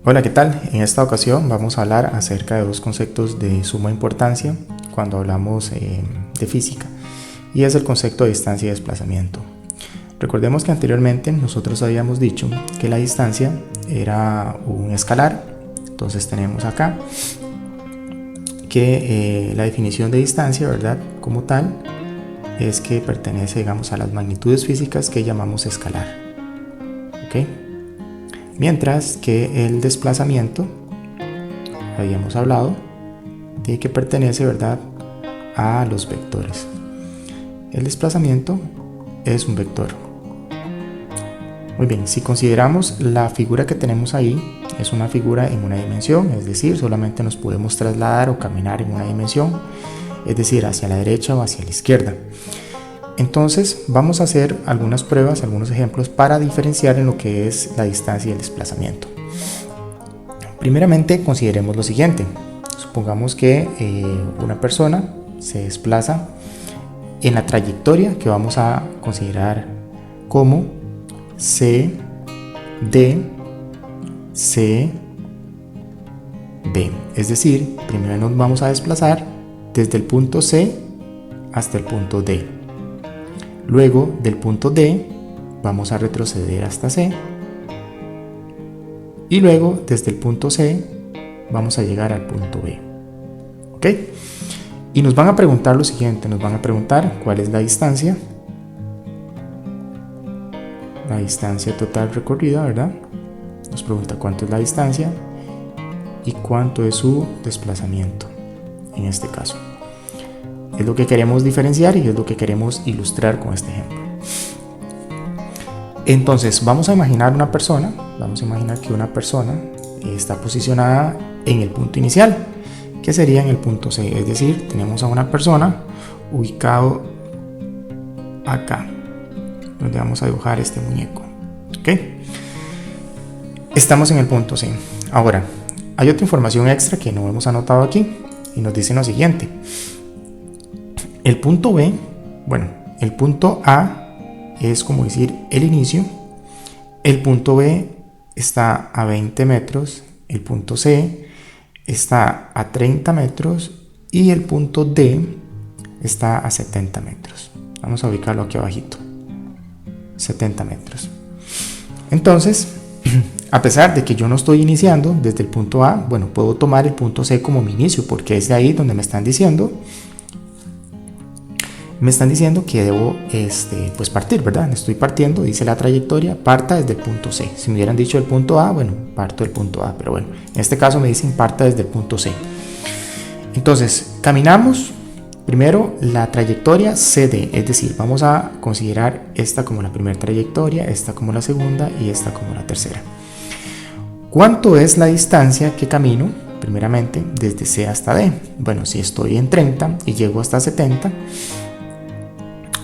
Hola, ¿qué tal? En esta ocasión vamos a hablar acerca de dos conceptos de suma importancia cuando hablamos de física, y es el concepto de distancia y desplazamiento. Recordemos que anteriormente nosotros habíamos dicho que la distancia era un escalar. Entonces tenemos acá que la definición de distancia, ¿verdad?, como tal, es que pertenece, digamos, a las magnitudes físicas que llamamos escalar. ¿Ok? Mientras que el desplazamiento, habíamos hablado de que pertenece, ¿verdad?, a los vectores. El desplazamiento es un vector. Muy bien, si consideramos la figura que tenemos ahí, es una figura en una dimensión, es decir, solamente nos podemos trasladar o caminar en una dimensión, es decir, hacia la derecha o hacia la izquierda. Entonces vamos a hacer algunas pruebas, algunos ejemplos para diferenciar en lo que es la distancia y el desplazamiento. Primeramente consideremos lo siguiente. Supongamos que una persona se desplaza en la trayectoria que vamos a considerar como C, D, C, B. Es decir, primero nos vamos a desplazar desde el punto C hasta el punto D. Luego del punto D vamos a retroceder hasta C, y luego desde el punto C vamos a llegar al punto B. ¿Ok? Y nos van a preguntar lo siguiente, nos van a preguntar cuál es la distancia total recorrida, ¿verdad? Nos pregunta cuánto es la distancia y cuánto es su desplazamiento en este caso. Es lo que queremos diferenciar y es lo que queremos ilustrar con este ejemplo. Entonces vamos a imaginar que una persona está posicionada en el punto inicial, que sería en el punto C. Es decir, tenemos a una persona ubicado acá, donde vamos a dibujar este muñeco. ¿Ok? Estamos en el punto C. Ahora, hay otra información extra que no hemos anotado aquí y nos dice lo siguiente. El punto B, el punto A es como decir el inicio, el punto B está a 20 metros, el punto C está a 30 metros y el punto D está a 70 metros. Vamos a ubicarlo aquí abajito, 70 metros. Entonces, a pesar de que yo no estoy iniciando desde el punto A, puedo tomar el punto C como mi inicio, porque es de ahí donde me están diciendo que debo partir, ¿verdad? Estoy partiendo, dice la trayectoria, parta desde el punto C. Si me hubieran dicho el punto A, parto del punto A, pero en este caso me dicen parta desde el punto C. Entonces, caminamos primero la trayectoria CD, es decir, vamos a considerar esta como la primera trayectoria, esta como la segunda y esta como la tercera. ¿Cuánto es la distancia que camino primeramente desde C hasta D? Si estoy en 30 y llego hasta 70,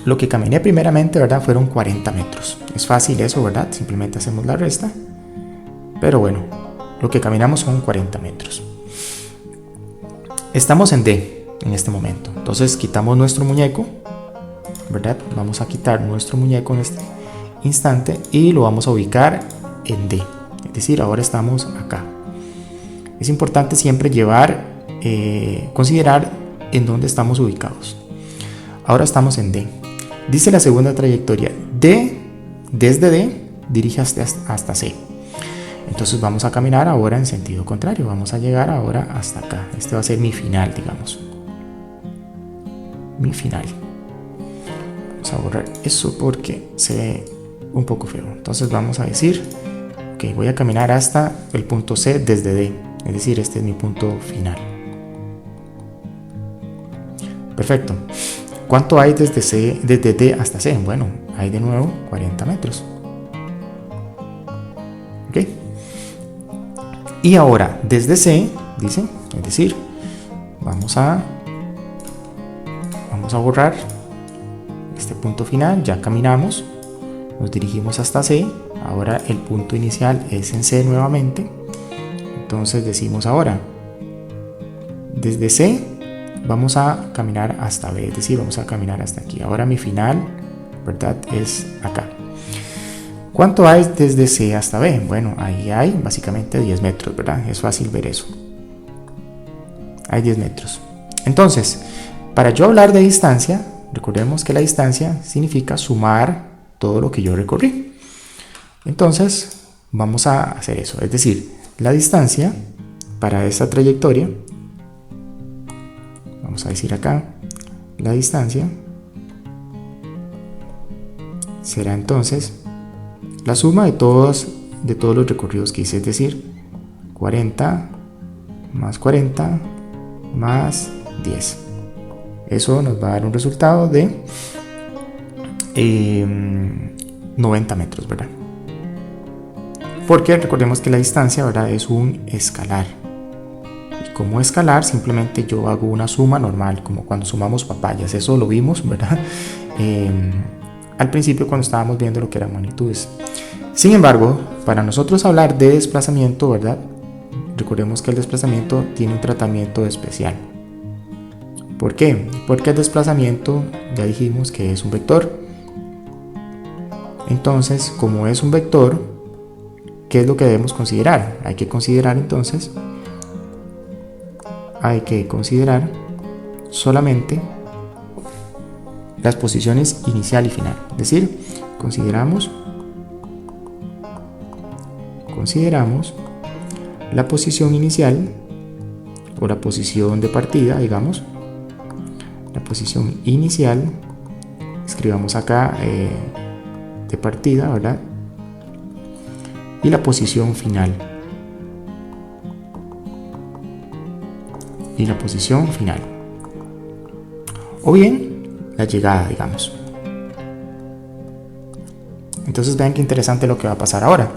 lo que caminé primeramente, ¿verdad?, fueron 40 metros. Es fácil eso, ¿verdad? Simplemente hacemos la resta. Pero lo que caminamos son 40 metros. Estamos en D en este momento. Entonces quitamos nuestro muñeco, ¿verdad? Vamos a quitar nuestro muñeco en este instante y lo vamos a ubicar en D. Es decir, ahora estamos acá. Es importante siempre considerar en dónde estamos ubicados. Ahora estamos en D. Dice la segunda trayectoria, desde D dirige hasta C. Entonces vamos a caminar ahora en sentido contrario. Vamos a llegar ahora hasta acá. Este va a ser mi final, digamos. Mi final. Vamos a borrar eso porque se ve un poco feo. Entonces vamos a decir, ok, voy a caminar hasta el punto C desde D. Es decir, este es mi punto final. Perfecto. ¿Cuánto hay desde D hasta C? Hay de nuevo 40 metros. ¿Ok? Y ahora, desde C, dice, es decir, vamos a borrar este punto final, ya caminamos, nos dirigimos hasta C, ahora el punto inicial es en C nuevamente, entonces decimos ahora, desde C, vamos a caminar hasta B, es decir, vamos a caminar hasta aquí. Ahora mi final, ¿verdad?, es acá. ¿Cuánto hay desde C hasta B? Bueno, ahí hay básicamente 10 metros, ¿verdad? Es fácil ver eso. Hay 10 metros. Entonces, para yo hablar de distancia, recordemos que la distancia significa sumar todo lo que yo recorrí. Entonces, vamos a hacer eso. Es decir, la distancia para esta trayectoria, vamos a decir acá, la distancia será entonces la suma de todos los recorridos que hice, es decir, 40 más 40 más 10. Eso nos va a dar un resultado de 90 metros, ¿verdad? Porque recordemos que la distancia, ¿verdad?, es un escalar. Y como escalar, simplemente yo hago una suma normal, como cuando sumamos papayas. Eso lo vimos, ¿verdad? Al principio, cuando estábamos viendo lo que eran magnitudes. Sin embargo, para nosotros hablar de desplazamiento, ¿verdad?, recordemos que el desplazamiento tiene un tratamiento especial. ¿Por qué? Porque el desplazamiento ya dijimos que es un vector. Entonces, como es un vector, ¿qué es lo que debemos considerar? Hay que considerar solamente las posiciones inicial y final. Es decir, consideramos la posición inicial o la posición de partida, digamos. La posición inicial, escribamos acá de partida, ¿verdad? Y la posición final. O bien la llegada, digamos. Entonces vean qué interesante lo que va a pasar ahora.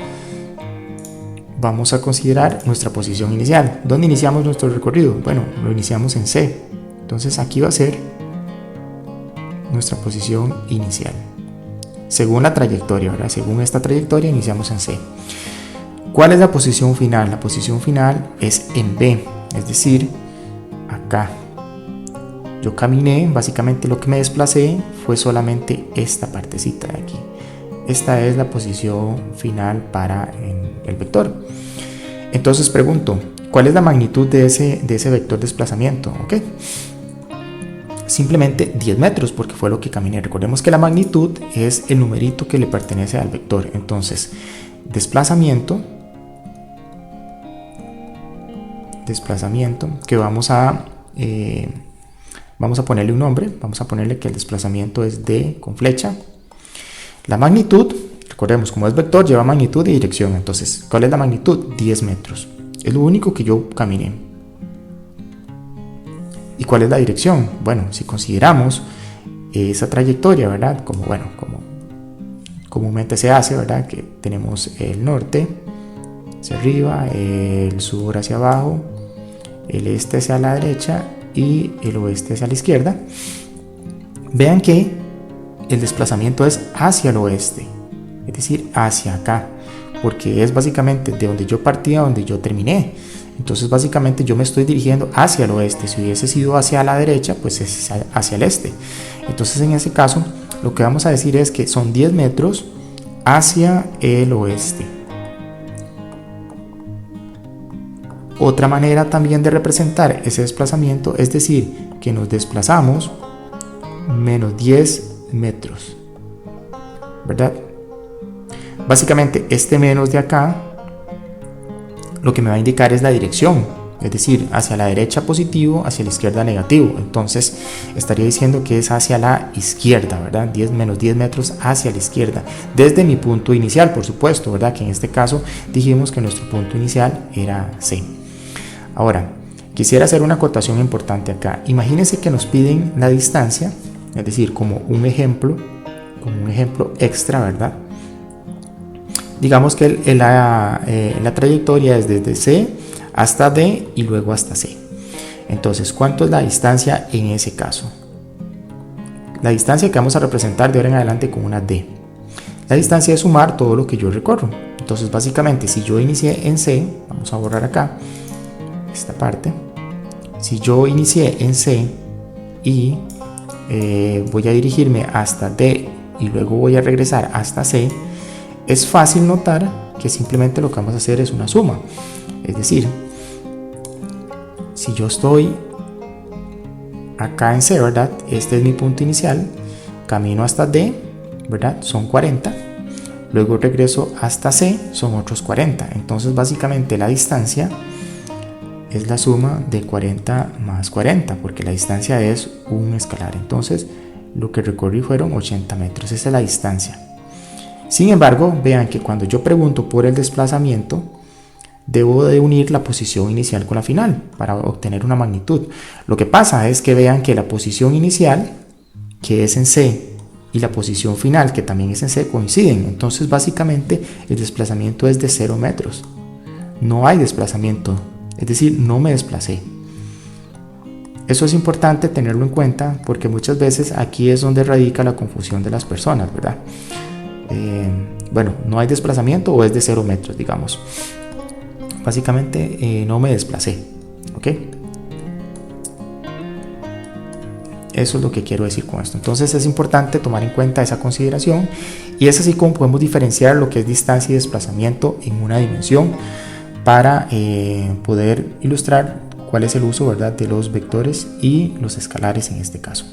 Vamos a considerar nuestra posición inicial. ¿Dónde iniciamos nuestro recorrido? Bueno, lo iniciamos en C. Entonces aquí va a ser nuestra posición inicial. Según la trayectoria, ¿verdad? Según esta trayectoria iniciamos en C. ¿Cuál es la posición final? La posición final es en B, es decir, acá. Yo caminé, básicamente lo que me desplacé fue solamente esta partecita de aquí. Esta es la posición final para el vector. Entonces pregunto, ¿cuál es la magnitud de ese vector desplazamiento? ¿Ok? Simplemente 10 metros porque fue lo que caminé. Recordemos que la magnitud es el numerito que le pertenece al vector. Entonces, desplazamiento que vamos a ponerle un nombre. Vamos a ponerle que el desplazamiento es D con flecha. La magnitud, recordemos, como es vector, lleva magnitud y dirección. Entonces, ¿cuál es la magnitud? 10 metros. Es lo único que yo caminé. ¿Y cuál es la dirección? Bueno, si consideramos esa trayectoria, ¿verdad? Como comúnmente se hace, ¿verdad? Que tenemos el norte hacia arriba, el sur hacia abajo, el este hacia la derecha y el oeste hacia la izquierda. Vean que el desplazamiento es hacia el oeste, es decir, hacia acá, porque es básicamente de donde yo partí a donde yo terminé. Entonces básicamente yo me estoy dirigiendo hacia el oeste. Si hubiese sido hacia la derecha, pues es hacia el este. Entonces en ese caso lo que vamos a decir es que son 10 metros hacia el oeste. Otra manera también de representar ese desplazamiento es decir que nos desplazamos menos 10 metros, ¿verdad? Básicamente este menos de acá lo que me va a indicar es la dirección, es decir, hacia la derecha positivo, hacia la izquierda negativo. Entonces estaría diciendo que es hacia la izquierda, ¿verdad? Menos 10 metros hacia la izquierda, desde mi punto inicial, por supuesto, ¿verdad? Que en este caso dijimos que nuestro punto inicial era C. Ahora, quisiera hacer una acotación importante acá. Imagínense que nos piden la distancia, es decir, como un ejemplo extra, ¿verdad? Digamos que la trayectoria es desde C hasta D y luego hasta C. Entonces, ¿cuánto es la distancia en ese caso? La distancia que vamos a representar de ahora en adelante con una D. La distancia es sumar todo lo que yo recorro. Entonces, básicamente, si yo inicié en C, vamos a borrar acá esta parte. Si yo inicié en C y voy a dirigirme hasta D y luego voy a regresar hasta C, es fácil notar que simplemente lo que vamos a hacer es una suma. Es decir, si yo estoy acá en C, ¿verdad? Este es mi punto inicial, camino hasta D, ¿verdad? Son 40, luego regreso hasta C, son otros 40. Entonces básicamente la distancia es la suma de 40 más 40, porque la distancia es un escalar. Entonces lo que recorrí fueron 80 metros, esa es la distancia. Sin embargo, vean que cuando yo pregunto por el desplazamiento, debo de unir la posición inicial con la final para obtener una magnitud. Lo que pasa es que vean que la posición inicial, que es en C, y la posición final, que también es en C, coinciden. Entonces básicamente el desplazamiento es de 0 metros. No hay desplazamiento, es decir, no me desplacé. Eso es importante tenerlo en cuenta porque muchas veces aquí es donde radica la confusión de las personas, ¿verdad? Bueno, no hay desplazamiento o es de 0 metros, digamos. Básicamente no me desplacé, ¿ok? Eso es lo que quiero decir con esto. Entonces es importante tomar en cuenta esa consideración y es así como podemos diferenciar lo que es distancia y desplazamiento en una dimensión para poder ilustrar cuál es el uso, ¿verdad?, de los vectores y los escalares en este caso.